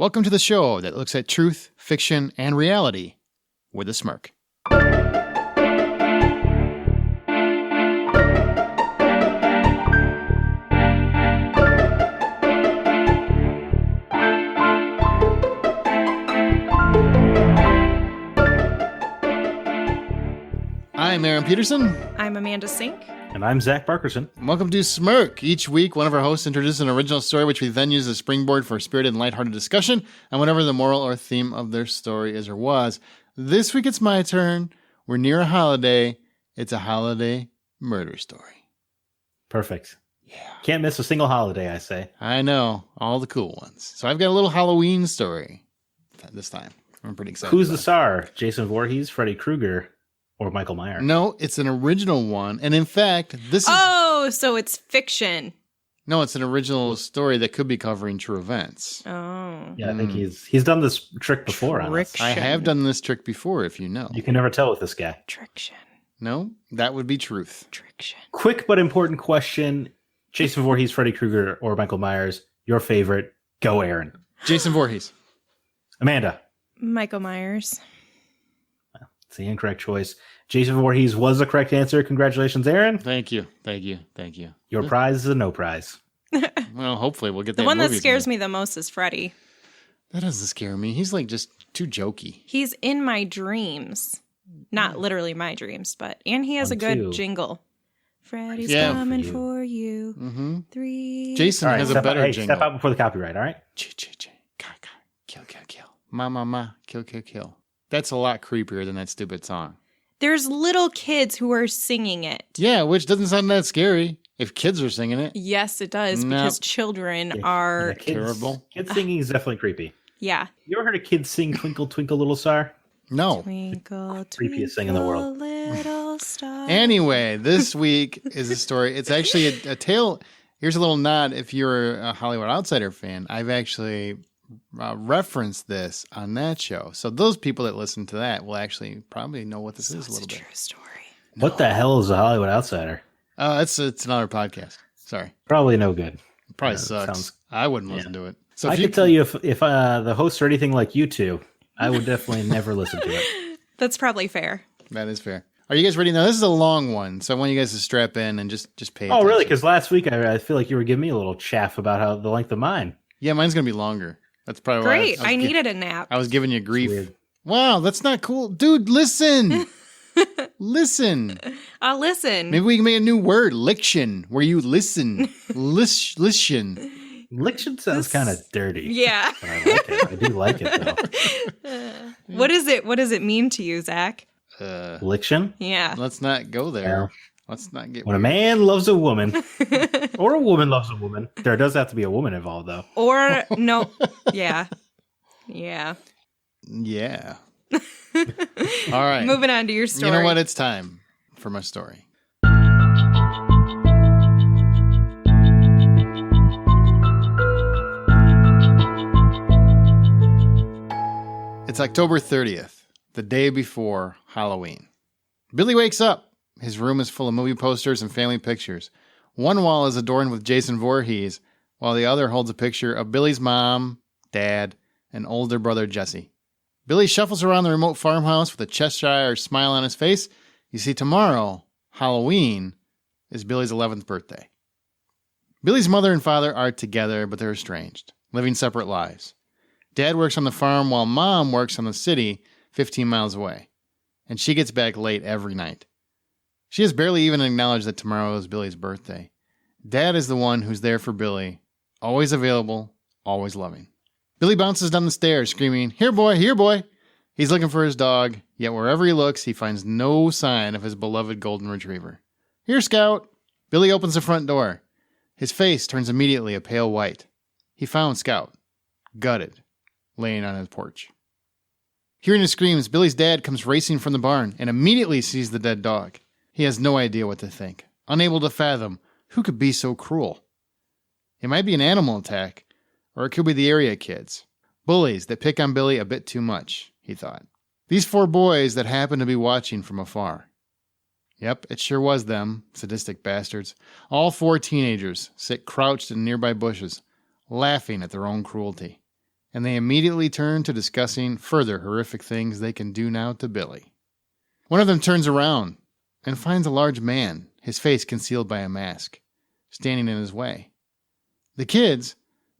Welcome to the show that looks at truth, fiction, and reality with a smirk. I'm Aaron Peterson. I'm Amanda Sink. And I'm Zach Barkerson. Welcome to Smirk. Each week, one of our hosts introduces an original story, which we then use as a springboard for a spirited and lighthearted discussion on whatever the moral or theme of their story is or was. This week, it's my turn. We're near a holiday. It's a holiday murder story. Perfect. Yeah. Can't miss a single holiday, I say. I know. All the cool ones. So I've got a little Halloween story this time. I'm pretty excited. Who's the star? Jason Voorhees, Freddy Krueger, or Michael Myers? No, it's an original one. And in fact, this is... Oh, so it's fiction. No, it's an original story that could be covering true events. Oh. Yeah, I think he's done this trick before on us. I have done this trick before, if you know. You can never tell with this guy. Triction. No, that would be truth. Triction. Quick but important question. Jason Voorhees, Freddy Krueger, or Michael Myers, your favorite. Go, Aaron. Jason Voorhees. Amanda. Michael Myers. It's the incorrect choice. Jason Voorhees was the correct answer. Congratulations, Aaron. Thank you. Your prize is a no prize. Well, hopefully we'll get that The one that movie scares someday. me the most is Freddy. That doesn't scare me. He's like just too jokey. He's in my dreams. Not literally my dreams, and he has a good jingle. Freddy's coming for you. Mm-hmm. 3. Jason All right, has a better jingle. Step out before the copyright, all right? Kill. Ma, kill. That's a lot creepier than that stupid song. There's little kids who are singing it. Yeah, which doesn't sound that scary if kids are singing it. Yes, it does, because children are... terrible. Kids singing is definitely creepy. Yeah. You ever heard a kid sing Twinkle, Twinkle, Little Star? No. Twinkle, Creepiest thing in the world. little star. Anyway, this week is a story. It's actually a tale. Here's a little nod. If you're a Hollywood Outsider fan, I've actually referenced this on that show. So those people that listen to that will actually probably know what this is a little bit. True story. What the hell is a Hollywood Outsider? It's another podcast. Sorry. Probably no good. Probably sucks. I wouldn't listen to it. So I could tell you if the hosts are anything like you two, I would definitely never listen to it. That's probably fair. That is fair. Are you guys ready? Now, this is a long one, so I want you guys to strap in and just pay attention. Oh, really? Because last week I feel like you were giving me a little chaff about how the length of mine. Yeah, mine's going to be longer. That's probably Great. why I needed a nap. I was giving you grief. Weird. Wow, that's not cool. Dude, listen. Listen. I'll listen. Maybe we can make a new word, liction, where you listen. Listen. Liction sounds kind of dirty. Yeah. But I like it. I do like it, though. What does it mean to you, Zach? Liction? Yeah. Let's not go there. Well, let's not get when a man loves a woman, or a woman loves a woman, there does have to be a woman involved, though. Or, no. Yeah. Yeah. Yeah. All right. Moving on to your story. You know what? It's time for my story. It's October 30th, the day before Halloween. Billy wakes up. His room is full of movie posters and family pictures. One wall is adorned with Jason Voorhees, while the other holds a picture of Billy's mom, dad, and older brother Jesse. Billy shuffles around the remote farmhouse with a Cheshire smile on his face. You see, tomorrow, Halloween, is Billy's 11th birthday. Billy's mother and father are together, but they're estranged, living separate lives. Dad works on the farm while Mom works on the city 15 miles away, and she gets back late every night. She has barely even acknowledged that tomorrow is Billy's birthday. Dad is the one who's there for Billy, always available, always loving. Billy bounces down the stairs, screaming, "Here, boy, here, boy!" He's looking for his dog, yet wherever he looks, he finds no sign of his beloved golden retriever. "Here, Scout!" Billy opens the front door. His face turns immediately a pale white. He found Scout, gutted, laying on his porch. Hearing his screams, Billy's dad comes racing from the barn and immediately sees the dead dog. He has no idea what to think, unable to fathom who could be so cruel. It might be an animal attack, or it could be the area kids. Bullies that pick on Billy a bit too much, he thought. These 4 boys that happened to be watching from afar. Yep, it sure was them, sadistic bastards. All 4 teenagers sit crouched in nearby bushes, laughing at their own cruelty. and they immediately turn to discussing further horrific things they can do now to Billy. One of them turns around and finds a large man, his face concealed by a mask, standing in his way. The kids,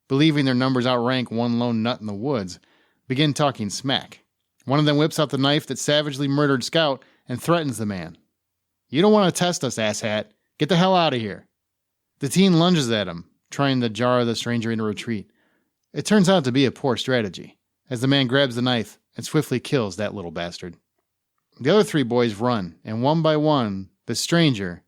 believing their numbers outrank one lone nut in the woods, begin talking smack. One of them whips out the knife that savagely murdered Scout and threatens the man. "You don't want to test us, asshat. Get the hell out of here." The teen lunges at him, trying to jar the stranger into retreat. It turns out to be a poor strategy, as the man grabs the knife and swiftly kills that little bastard. The other 3 boys run, and one by one, the stranger,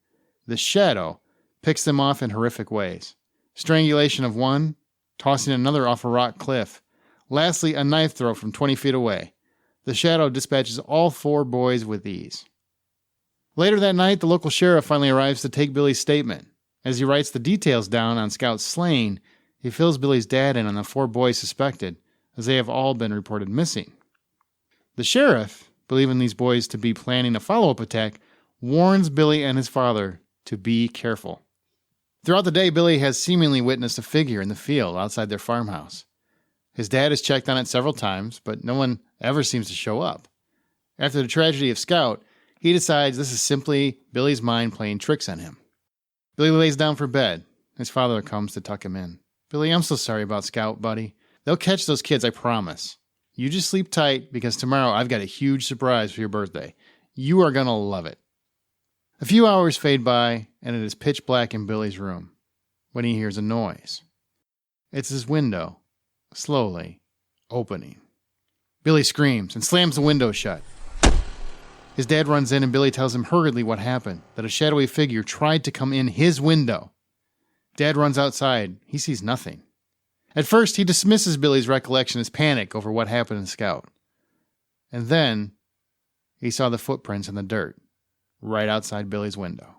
the shadow, picks them off in horrific ways. Strangulation of one, tossing another off a rock cliff. Lastly, a knife throw from 20 feet away. The shadow dispatches all 4 boys with ease. Later that night, the local sheriff finally arrives to take Billy's statement. As he writes the details down on Scout's slaying, he fills Billy's dad in on the 4 boys suspected, as they have all been reported missing. The sheriff, believing these boys to be planning a follow-up attack, warns Billy and his father to be careful. Throughout the day, Billy has seemingly witnessed a figure in the field outside their farmhouse. His dad has checked on it several times, but no one ever seems to show up. After the tragedy of Scout, he decides this is simply Billy's mind playing tricks on him. Billy lays down for bed. His father comes to tuck him in. "Billy, I'm so sorry about Scout, buddy. They'll catch those kids, I promise. You just sleep tight, because tomorrow I've got a huge surprise for your birthday. You are going to love it." A few hours fade by, and it is pitch black in Billy's room, when he hears a noise. It's his window, slowly opening. Billy screams and slams the window shut. His dad runs in and Billy tells him hurriedly what happened, that a shadowy figure tried to come in his window. Dad runs outside. He sees nothing. At first, he dismisses Billy's recollection as panic over what happened in Scout. And then, he saw the footprints in the dirt, right outside Billy's window.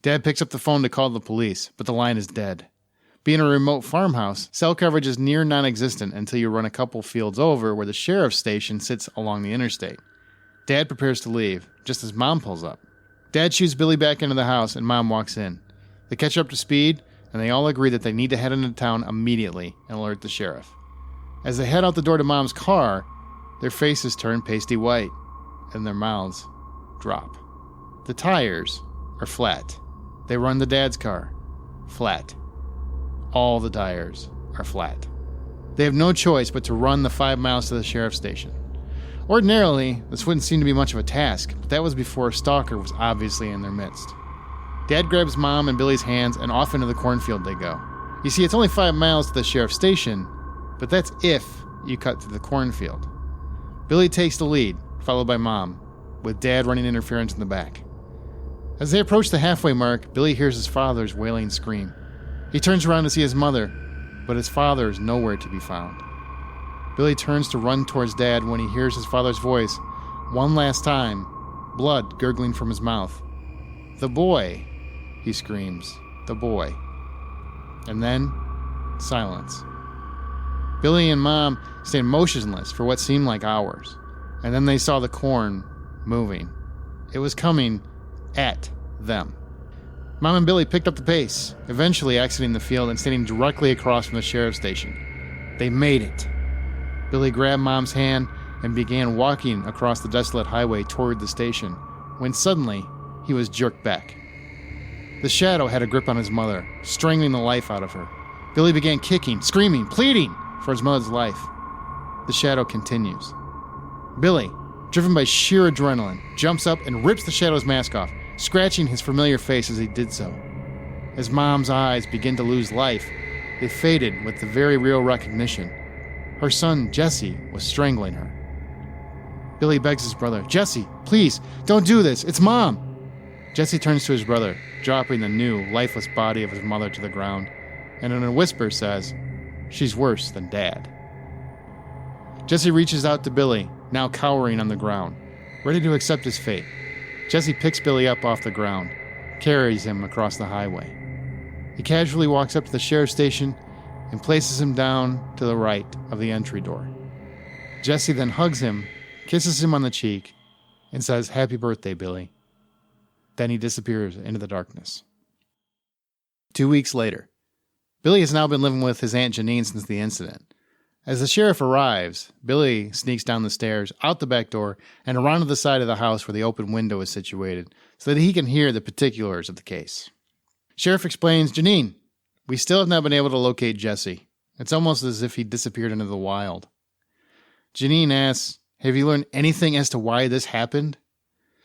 Dad picks up the phone to call the police, but the line is dead. Being a remote farmhouse, cell coverage is near non-existent until you run a couple fields over where the sheriff's station sits along the interstate. Dad prepares to leave, just as Mom pulls up. Dad shoos Billy back into the house, and Mom walks in. They catch up to speed, and they all agree that they need to head into town immediately and alert the sheriff. As they head out the door to Mom's car, their faces turn pasty white, and their mouths drop. The tires are flat. They run to Dad's car. Flat. All the tires are flat. They have no choice but to run the 5 miles to the sheriff's station. Ordinarily, this wouldn't seem to be much of a task, but that was before a stalker was obviously in their midst. Dad grabs Mom and Billy's hands, and off into the cornfield they go. You see, it's only 5 miles to the sheriff's station, but that's if you cut through the cornfield. Billy takes the lead, followed by Mom, with Dad running interference in the back. As they approach the halfway mark, Billy hears his father's wailing scream. He turns around to see his mother, but his father is nowhere to be found. Billy turns to run towards Dad when he hears his father's voice, one last time, blood gurgling from his mouth. "The boy," he screams, "the boy." And then, silence. Billy and Mom stand motionless for what seemed like hours, and then they saw the corn moving. It was coming at them. Mom and Billy picked up the pace, eventually exiting the field and standing directly across from the sheriff's station. They made it. Billy grabbed Mom's hand and began walking across the desolate highway toward the station, when suddenly he was jerked back. The shadow had a grip on his mother, strangling the life out of her. Billy began kicking, screaming, pleading for his mother's life. The shadow continues. Billy, driven by sheer adrenaline, jumps up and rips the shadow's mask off, scratching his familiar face as he did so. As Mom's eyes begin to lose life, they faded with the very real recognition. Her son, Jesse, was strangling her. Billy begs his brother, "Jesse, please, don't do this. It's Mom." Jesse turns to his brother, dropping the new, lifeless body of his mother to the ground, and in a whisper says, "She's worse than Dad." Jesse reaches out to Billy, now cowering on the ground, ready to accept his fate. Jesse picks Billy up off the ground, carries him across the highway. He casually walks up to the sheriff's station and places him down to the right of the entry door. Jesse then hugs him, kisses him on the cheek, and says, "Happy birthday, Billy." Then he disappears into the darkness. 2 weeks later, Billy has now been living with his Aunt Janine since the incident. As the sheriff arrives, Billy sneaks down the stairs, out the back door, and around to the side of the house where the open window is situated so that he can hear the particulars of the case. Sheriff explains, Janine, we still have not been able to locate Jesse. It's almost as if he disappeared into the wild. Janine asks, have you learned anything as to why this happened?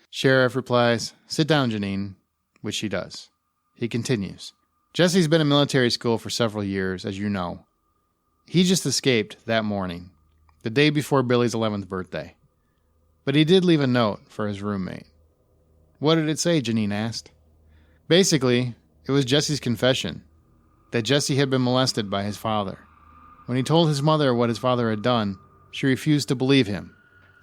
Sheriff replies, sit down, Janine, which she does. He continues, Jesse's been in military school for several years, as you know. He just escaped that morning, the day before Billy's 11th birthday. But he did leave a note for his roommate. What did it say, Janine asked. Basically, it was Jesse's confession that Jesse had been molested by his father. When he told his mother what his father had done, she refused to believe him.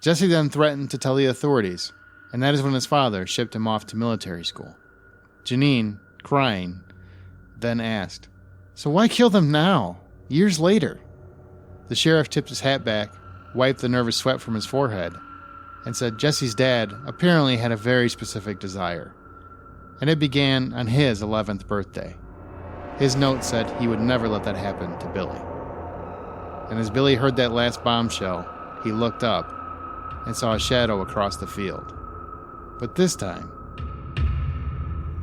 Jesse then threatened to tell the authorities, and that is when his father shipped him off to military school. Janine, crying, then asked, so why kill them now? Years later? The sheriff tipped his hat back, wiped the nervous sweat from his forehead, and said Jesse's dad apparently had a very specific desire, and it began on his 11th birthday. His note said he would never let that happen to Billy. And as Billy heard that last bombshell, he looked up and saw a shadow across the field. But this time,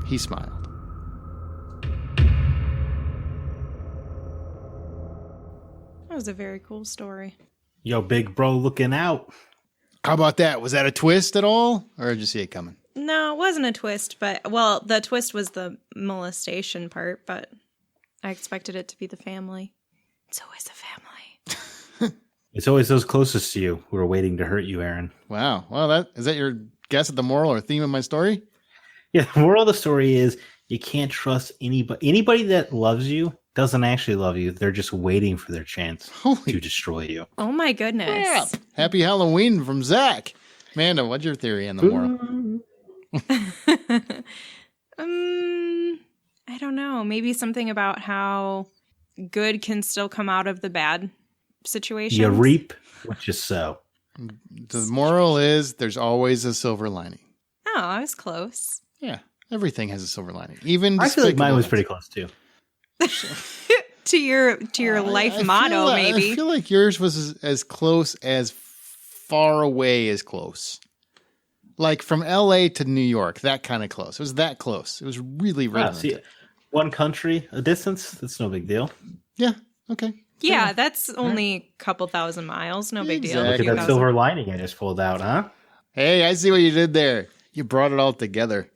he smiled. That was a very cool story. Yo, big bro looking out. How about that? Was that a twist at all? Or did you see it coming? No, it wasn't a twist, but, well, the twist was the molestation part, but I expected it to be the family. It's always the family. It's always those closest to you who are waiting to hurt you, Aaron. Wow. Well, is that your guess at the moral or theme of my story? Yeah, the moral of the story is you can't trust anybody. Anybody that loves you doesn't actually love you. They're just waiting for their chance to destroy you. Oh, my goodness. Yeah. Happy Halloween from Zach. Amanda, what's your theory on the moral? I don't know. Maybe something about how good can still come out of the bad situation. You reap what you sow. The moral is there's always a silver lining. Oh, I was close. Yeah, everything has a silver lining. Even I feel like mine was pretty close too. to your life motto, maybe. I feel like yours was as close as far away as close. Like from LA to New York, that kind of close. It was that close. It was really right. See, one country, a distance, that's no big deal. Yeah, okay. Yeah, that's only a couple thousand miles. No big deal. Look at that silver lining I just pulled out, huh? Hey, I see what you did there. You brought it all together.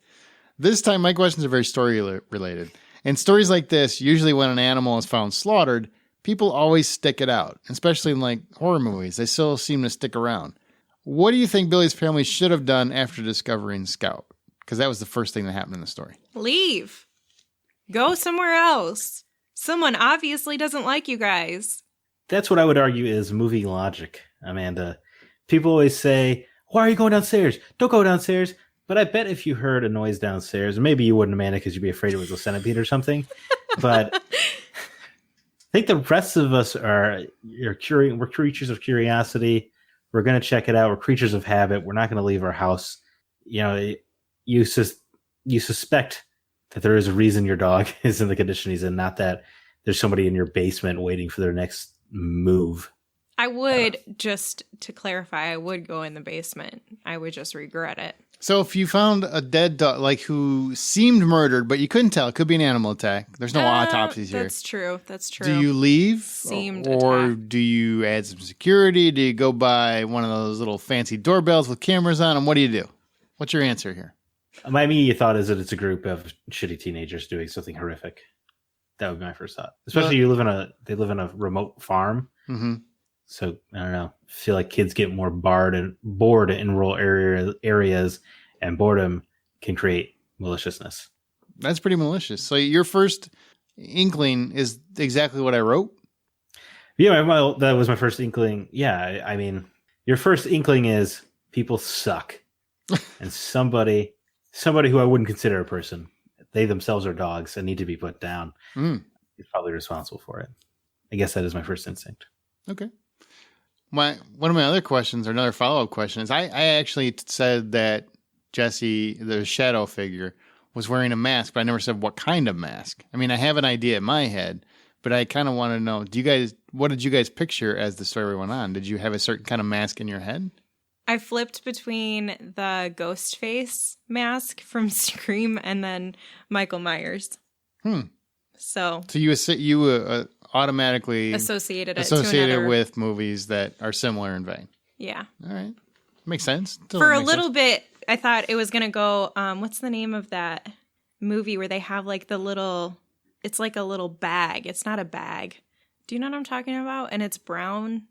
This time, my questions are very story related. In stories like this, usually when an animal is found slaughtered, people always stick it out, especially in like horror movies. They still seem to stick around. What do you think Billy's family should have done after discovering Scout? Because that was the first thing that happened in the story. Leave. Go somewhere else. Someone obviously doesn't like you guys. That's what I would argue is movie logic, Amanda. People always say, why are you going downstairs? Don't go downstairs. But I bet if you heard a noise downstairs, maybe you wouldn't, Amanda, because you'd be afraid it was a centipede or something. But I think the rest of us we're creatures of curiosity. We're going to check it out. We're creatures of habit. We're not going to leave our house. You know, you suspect that there is a reason your dog is in the condition he's in, not that there's somebody in your basement waiting for their next move. I would, just to clarify, I would go in the basement. I would just regret it. So if you found a dead dog, like who seemed murdered, but you couldn't tell, it could be an animal attack. There's no autopsies here. That's true. That's true. Do you leave? Seemed or attack. Do you add some security? Do you go buy one of those little fancy doorbells with cameras on them? What do you do? What's your answer here? My immediate thought is that it's a group of shitty teenagers doing something horrific. That would be my first thought. Especially they live in a remote farm. Mm-hmm. So I don't know. I feel like kids get more bored in rural areas, and boredom can create maliciousness. That's pretty malicious. So your first inkling is exactly what I wrote? Yeah, that was my first inkling. Yeah, I mean, your first inkling is people suck. And somebody who I wouldn't consider a person, they themselves are dogs and need to be put down, is probably responsible for it. I guess that is my first instinct. Okay. One of my other questions, or another follow-up question, is I actually said that Jesse, the shadow figure, was wearing a mask, but I never said what kind of mask. I mean, I have an idea in my head, But I kind of want to know, what did you guys picture as the story went on? Did you have a certain kind of mask in your head? I flipped between the ghost face mask from Scream and then Michael Myers. So you automatically associated to another... with movies that are similar in vein. Yeah. All right. Makes sense. For a little bit, I thought it was going to go, what's the name of that movie where they have like it's like a little bag. It's not a bag. Do you know what I'm talking about? And it's brown.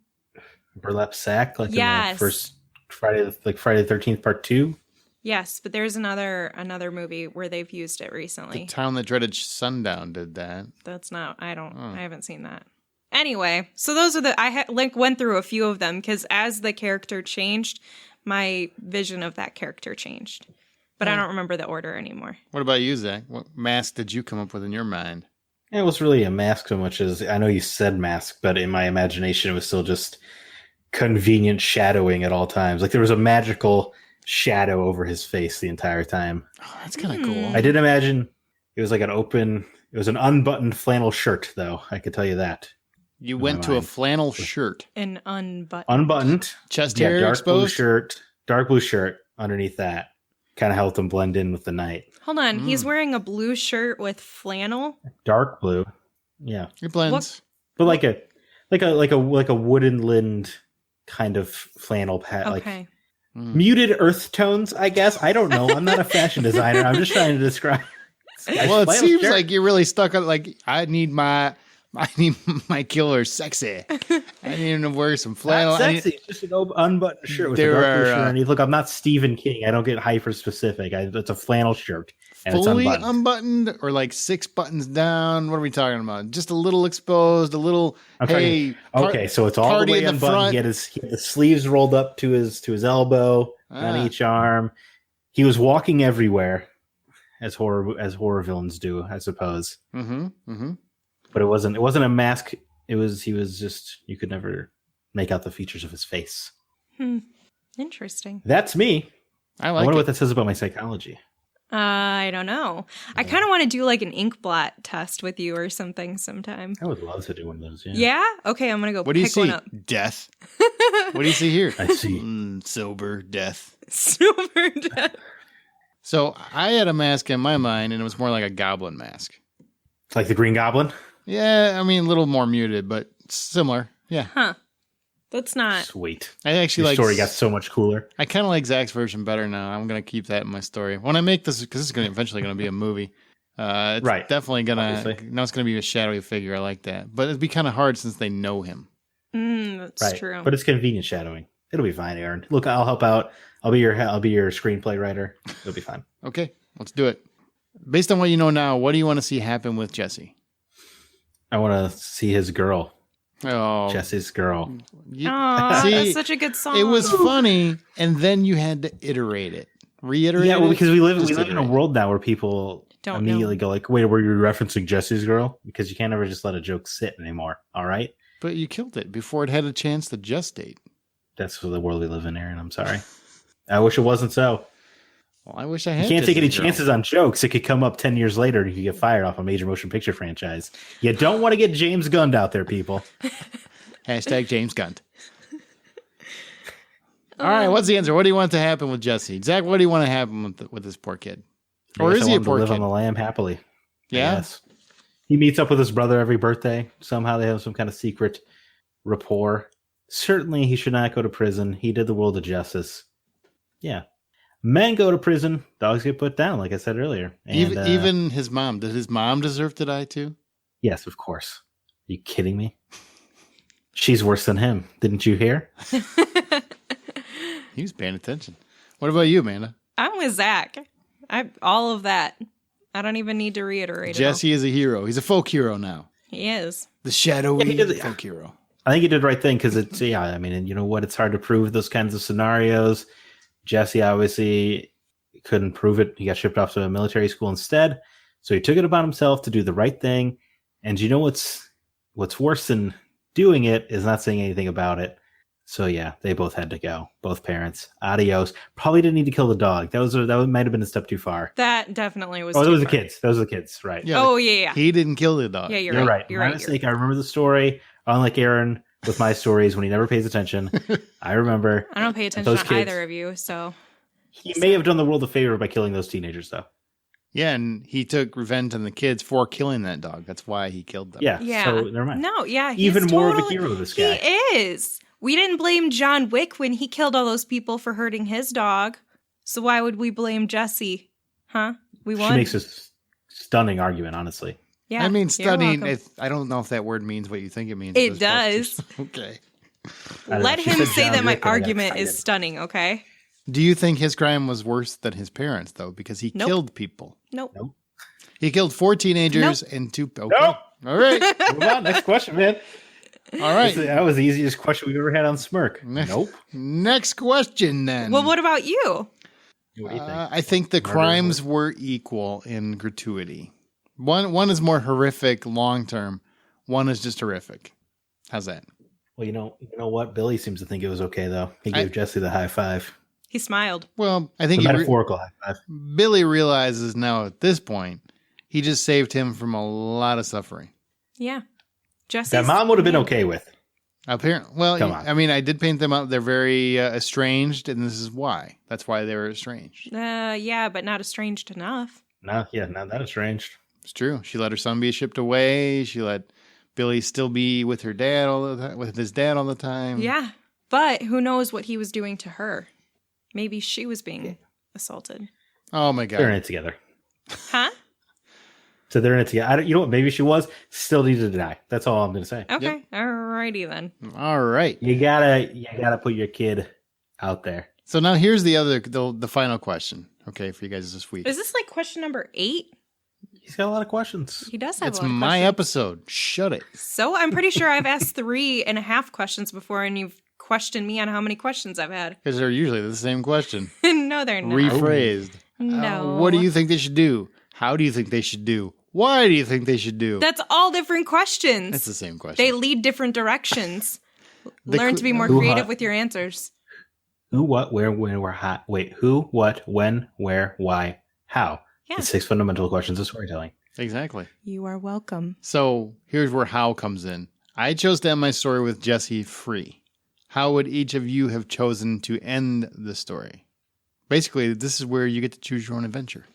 Burlap sack? Like yes. in the first Friday the 13th part 2? Yes, but there's another movie where they've used it recently. The Town That Dreaded Sundown did that. That's not, I haven't seen that. Anyway, so those are I went through a few of them because as the character changed, my vision of that character changed. But I don't remember the order anymore. What about you, Zach? What mask did you come up with in your mind? It was really a mask so much as, I know you said mask, but in my imagination it was still just convenient shadowing at all times. Like there was a magical shadow over his face the entire time. Oh, that's kind of cool. I did imagine it was like it was an unbuttoned flannel shirt, though. I could tell you that. You went to a flannel shirt. An unbuttoned. Chest hair exposed? Dark blue shirt underneath that. Kind of helped him blend in with the night. Hold on. He's wearing a blue shirt with flannel? Dark blue. Yeah. It blends. But like a wooden lind kind of flannel pad. Okay. Like muted earth tones, I guess. I don't know. I'm not a fashion designer. I'm just trying to describe. Well, it seems like you're really stuck on like I need my killer sexy. I need him to wear some flannel. Not sexy. It's just an unbuttoned shirt with a dark blue shirt underneath. Look, I'm not Stephen King. I don't get hyper specific. It's a flannel shirt. And fully it's unbuttoned or like 6 buttons down? What are we talking about? Just a little exposed, a little. So it's all the way unbuttoned. He had the sleeves rolled up to his elbow on each arm. He was walking everywhere, as horror villains do, I suppose. Mm-hmm. Mm-hmm. But it wasn't a mask. He was just, you could never make out the features of his face. Interesting. That's me. I wonder what that says about my psychology. I don't know. I kind of want to do like an ink blot test with you or something sometime. I would love to do one of those. Yeah. Yeah? Okay, I'm going to go what do you pick see? one up. Death. What do you see here? I see. Sober death. Sober death. So I had a mask in my mind, and it was more like a goblin mask. Like the Green Goblin? Yeah, I mean, a little more muted, but similar. Yeah. Huh. That's not... Sweet. I actually Your story got so much cooler. I kind of like Zach's version better now. I'm going to keep that in my story. When I make this, because this is eventually going to be a movie. It's definitely going to... Now it's going to be a shadowy figure. I like that. But it'd be kind of hard since they know him. That's true. But it's convenient shadowing. It'll be fine, Aaron. Look, I'll help out. I'll be your screenplay writer. It'll be fine. Okay, let's do it. Based on what you know now, what do you want to see happen with Jesse? I want to see his girl. Oh, Jesse's girl. That's such a good song. It was funny, and then you had to reiterate. Yeah, well, because we live in a world now where people don't immediately go like, "Wait, were you referencing Jesse's girl?" Because you can't ever just let a joke sit anymore. All right, but you killed it before it had a chance to gestate. That's the world we live in, Aaron. I'm sorry. I wish it wasn't so. Well, I wish I had. You can't take any chances on jokes. It could come up 10 years later and you could get fired off a major motion picture franchise. You don't want to get James Gunned out there, people. Hashtag James Gunn. All right, what's the answer? What do you want to happen with Jesse? Zach, what do you want to happen with this poor kid? Or is he a poor kid? Live on the lam happily. Yeah. Yes. He meets up with his brother every birthday. Somehow they have some kind of secret rapport. Certainly he should not go to prison. He did the world of justice. Yeah. Men go to prison. Dogs get put down, like I said earlier. And, even his mom. Did his mom deserve to die too? Yes, of course. Are you kidding me? She's worse than him. Didn't you hear? He was paying attention. What about you, Amanda? I'm with Zach. All of that. I don't even need to reiterate Jesse is a hero. He's a folk hero now. He is. The shadowy folk hero. I think he did the right thing because it's, I mean, and you know what? It's hard to prove those kinds of scenarios. Jesse obviously couldn't prove it. He got shipped off to a military school instead. So he took it upon himself to do the right thing. And you know what's worse than doing it is not saying anything about it. So yeah, they both had to go. Both parents. Adios. Probably didn't need to kill the dog. That might have been a step too far. That definitely was. Oh, too those are far. the kids. Those are the kids, right? Yeah, Oh yeah. He didn't kill the dog. Yeah, You're right. You're My right. mistake. I remember the story. Unlike Aaron with my stories when he never pays attention. I remember. I don't pay attention those to kids. either of you, so He may have done the world a favor by killing those teenagers, though. Yeah, and he took revenge on the kids for killing that dog. That's why he killed them. Yeah. yeah. So never mind. No, yeah, he's Even more of a totally- hero, this guy. He is. We didn't blame John Wick when he killed all those people for hurting his dog. So why would we blame Jesse? Huh? We She won. makes a stunning argument, honestly. Yeah. I mean, you're stunning. welcome. I don't know if that word means what you think it means. It does. Okay. I don't Let know. She him said say John that my Wick and I got argument is excited. stunning, okay? Do you think his crime was worse than his parents, though? Because he Nope. killed people. Nope. Nope. He killed 4 teenagers and 2. Okay. Nope. All right. Move on. Next question, man. All right. That was the easiest question we've ever had on Smirk. Nope. Next question, then. Well, what about you? What do you think? I think the Murder crimes were equal in gratuity. One is more horrific long term. One is just horrific. How's that? Well, you know what? Billy seems to think it was okay, though. He gave Jesse the high five. He smiled. Well, I think The metaphorical high five. Billy realizes now at this point he just saved him from a lot of suffering. Yeah. Jesse. That mom would have been okay with. Apparently, well, Come on. I mean, I did paint them out. They're very estranged, and this is why. That's why they were estranged. Yeah, but not estranged enough. No, yeah, not that estranged. It's true. She let her son be shipped away. She let Billy still be with her dad all the time, with his dad all the time. Yeah. But who knows what he was doing to her? Maybe she was being assaulted. Oh my They're in god. it together. Huh? So they're in it together. You know what? Maybe she was. Still needed to die. That's all I'm going to say. Okay. Alrighty then. All right. You gotta put your kid out there. So now here's the final question. Okay, for you guys this week. Is this like question number 8? He's got a lot of questions. He does have It's a lot of my questions. episode. Shut it. So I'm pretty sure I've asked 3.5 questions before, and you've questioned me on how many questions I've had. Because they're usually the same question. No, they're not. Rephrased. No. What do you think they should do? How do you think they should do? Why do you think they should do? That's all different questions. That's the same question. They lead different directions. The Learn cr- to be more Who, creative huh? with your answers. Who, what, where, when, where, how. Wait, who, what, when, where, why, how. Yeah. The 6 fundamental questions of storytelling. Exactly. You are welcome. So here's where how comes in. I chose to end my story with Jesse free. How would each of you have chosen to end the story? Basically, this is where you get to choose your own adventure.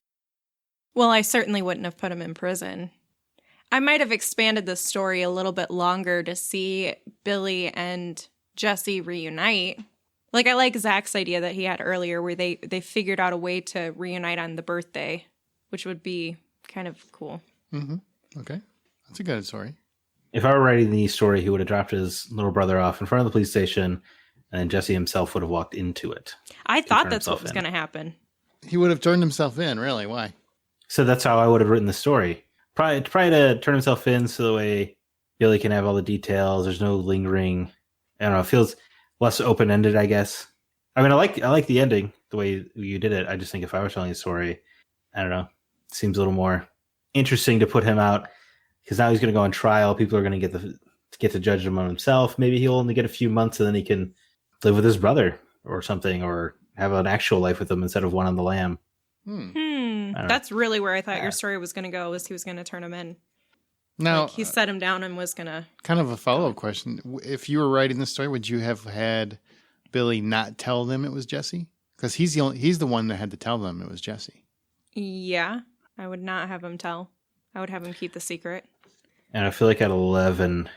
Well, I certainly wouldn't have put him in prison. I might have expanded the story a little bit longer to see Billy and Jesse reunite. Like, I like Zach's idea that he had earlier where they figured out a way to reunite on the birthday, which would be kind of cool. Mm-hmm. Okay. That's a good story. If I were writing the story, he would have dropped his little brother off in front of the police station, and Jesse himself would have walked into it. I thought turn that's what himself was in. going to happen. He would have turned himself in, really. Why? So that's how I would have written the story. Probably to turn himself in so the way Billy can have all the details. There's no lingering. I don't know. It feels less open ended, I guess. I mean, I like the ending, the way you did it. I just think if I was telling a story, I don't know, it seems a little more interesting to put him out because now he's going to go on trial. People are going to get to judge him on himself. Maybe he'll only get a few months and then he can live with his brother or something, or have an actual life with him instead of one on the lam. I don't know. That's really where I thought your story was going to go, was he was going to turn him in. Now, Like, he set him down and was going to... kind of a follow-up question. If you were writing the story, would you have had Billy not tell them it was Jesse? Because he's the one that had to tell them it was Jesse. Yeah, I would not have him tell. I would have him keep the secret. And I feel like at 11,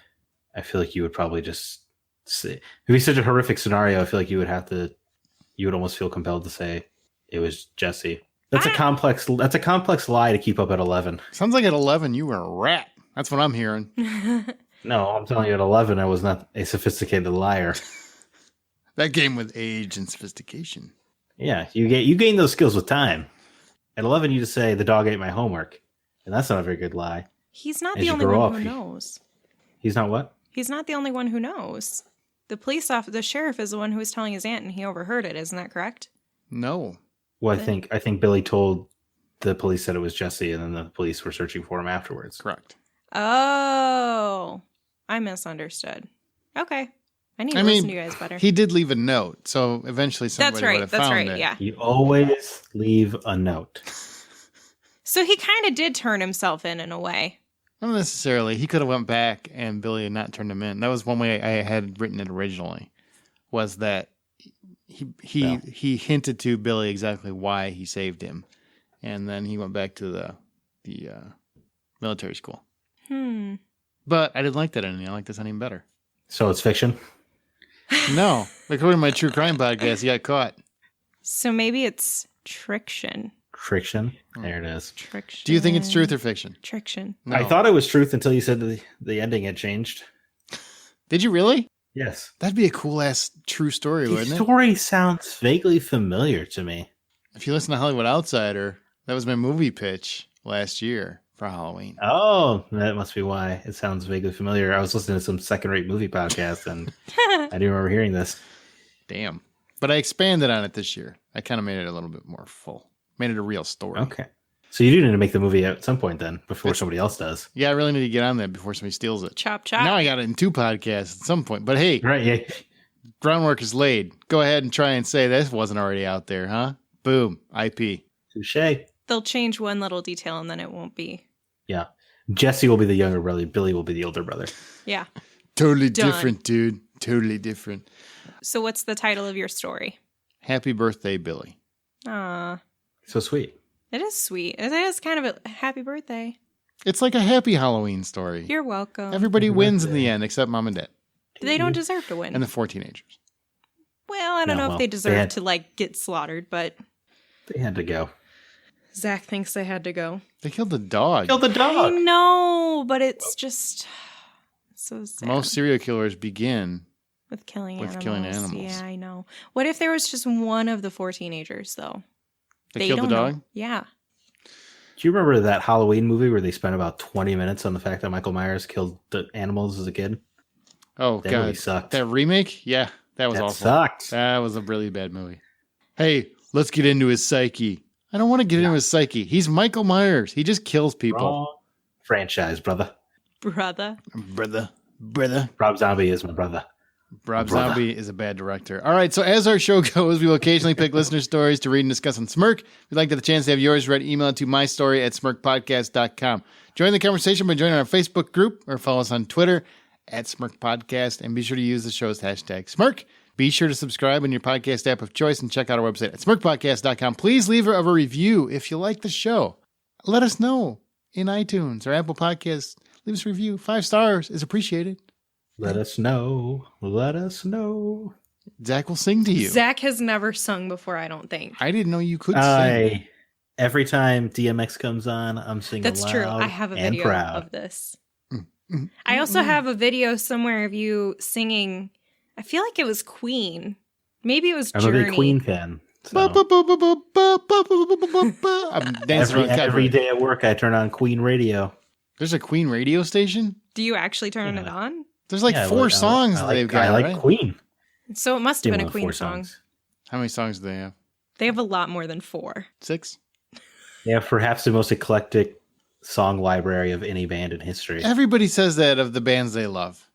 I feel like you would probably just say, it'd be such a horrific scenario. I feel like you would almost feel compelled to say it was Jesse. That's a complex lie to keep up at 11. Sounds like at 11 you were a rat. That's what I'm hearing. No, I'm telling you, at 11, I was not a sophisticated liar. That came with age and sophistication. Yeah, you gain those skills with time. At 11, you just say the dog ate my homework, and that's not a very good lie. He's not As the you only grow one up, who you- knows. He's not what? He's not the only one who knows. The sheriff is the one who was telling his aunt, and he overheard it. Isn't that correct? No. Well, I think Billy told the police that it was Jesse, and then the police were searching for him afterwards. Correct. Oh, I misunderstood. Okay. I need to listen to you guys better. He did leave a note, so eventually somebody would have found it. Yeah. You always leave a note. So he kind of did turn himself in a way. Not necessarily. He could have went back and Billy had not turned him in. That was one way I had written it originally, was that he hinted to Billy exactly why he saved him, and then he went back to the military school. But I didn't like that ending. I like this ending better. So it's fiction? No. According to my true crime podcast, he got caught. So maybe it's triction. Friction? There it is. Triction. Do you think it's truth or fiction? Triction. No. I thought it was truth until you said the ending had changed. Did you really? Yes. That'd be a cool-ass true story, The wouldn't it? story sounds vaguely familiar to me. If you listen to Hollywood Outsider, that was my movie pitch last year for Halloween. Oh, that must be why it sounds vaguely familiar. I was listening to some second-rate movie podcast, and I do remember hearing this. Damn. But I expanded on it this year. I kind of made it a little bit more full. Made it a real story. Okay. So you do need to make the movie at some point then, before somebody else does. Yeah, I really need to get on that before somebody steals it. Chop, chop. Now I got it in 2 podcasts at some point. But hey, Right, yeah. groundwork is laid. Go ahead and try and say this wasn't already out there, huh? Boom. IP. Touche. They'll change one little detail and then it won't be. Yeah. Jesse will be the younger brother. Billy will be the older brother. Yeah. Totally Done. different, dude. Totally different. So what's the title of your story? Happy birthday, Billy. Aw. So sweet. It is sweet. It is kind of a happy birthday. It's like a happy Halloween story. You're welcome. Everybody Happy wins in birthday. the end except mom and dad. They don't deserve to win. And the 4 teenagers. Well, I don't No, know well, if they they deserve had- to get slaughtered, but They had to go. Zach thinks they had to go. They killed the dog. Kill the I dog. know, but it's just so sad. Most serial killers begin. with killing with animals. killing animals. Yeah, I know. What if there was just one of the 4 teenagers, though? They killed the don't dog? know. Yeah. Do you remember that Halloween movie where they spent about 20 minutes on the fact that Michael Myers killed the animals as a kid? Oh, That God. movie sucked. That remake? Yeah, that was That awful. sucked. That was a really bad movie. Hey, let's get into his psyche. I don't want to get into his psyche. He's Michael Myers. He just kills people. Wrong franchise, brother. Brother. Brother. Rob Zombie is my brother. Rob Brother. Zombie is a bad director. All right, so as our show goes, we will occasionally pick listener stories to read and discuss on Smirk. If you'd like to have the chance to have yours read, email it to mystory@smirkpodcast.com. Join the conversation by joining our Facebook group or follow us on Twitter @SmirkPodcast, and be sure to use the show's hashtag Smirk. Be sure to subscribe in your podcast app of choice and check out our website at smirkpodcast.com. Please leave a review if you like the show. Let us know in iTunes or Apple Podcasts. Leave us a review. 5 stars is appreciated. Let us know. Let us know. Zach will sing to you. Zach has never sung before, I don't think. I didn't know you could sing. Every time DMX comes on, I'm singing That's true. loud I have a and video proud. of this. I also have a video somewhere of you singing. I feel like it was Queen. Maybe it was I'm Journey. a big Queen fan. So I'm dancing around every every day. day at work, I turn on Queen radio. There's a Queen radio station? Do you actually turn it Yeah. on? There's like Yeah, 4 I songs like, they've got, I like right? Queen. So it must have been a Queen 4 song. songs. How many songs do they have? They have a lot more than 4. 6? They have perhaps the most eclectic song library of any band in history. Everybody says that of the bands they love.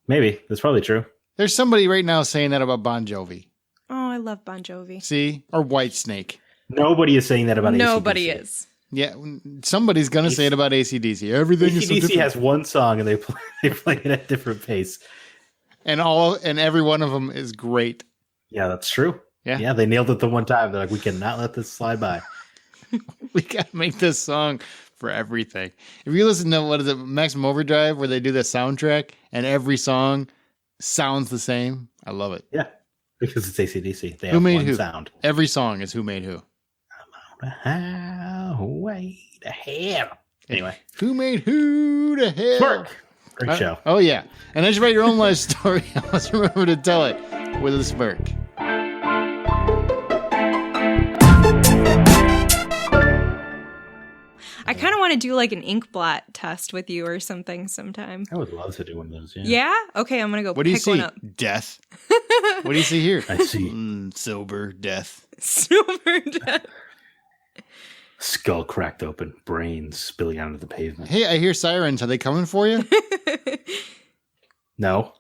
Maybe. That's probably true. There's somebody right now saying that about Bon Jovi. Oh, I love Bon Jovi. See? Or Whitesnake. Nobody is saying that about Nobody AC/DC. is. Yeah, somebody's going to say it about AC/DC. Everything is so AC/DC different. has one song and they play it at a different pace. And every one of them is great. Yeah, that's true. Yeah. Yeah, they nailed it the one time. They're like, we cannot let this slide by. We got to make this song for everything. If you listen to, what is it, Maximum Overdrive, where they do the soundtrack and every song sounds the same, I love it. Yeah, because it's AC/DC. They Who have made one who? sound. Every song is Who Made Who. Highway to hell. Anyway, Who Made Who to Hell? Smirk. Great show. Oh, yeah. And as you write your own life story, let's remember to tell it with a smirk. I kind of want to do like an ink blot test with you or something sometime. I would love to do one of those. Yeah. Yeah? Okay, I'm going to go What do you pick one see? up. Death. What do you see here? I see Sober death. Silver death. skull cracked open, brains spilling onto the pavement. Hey, I hear sirens. Are they coming for you? No.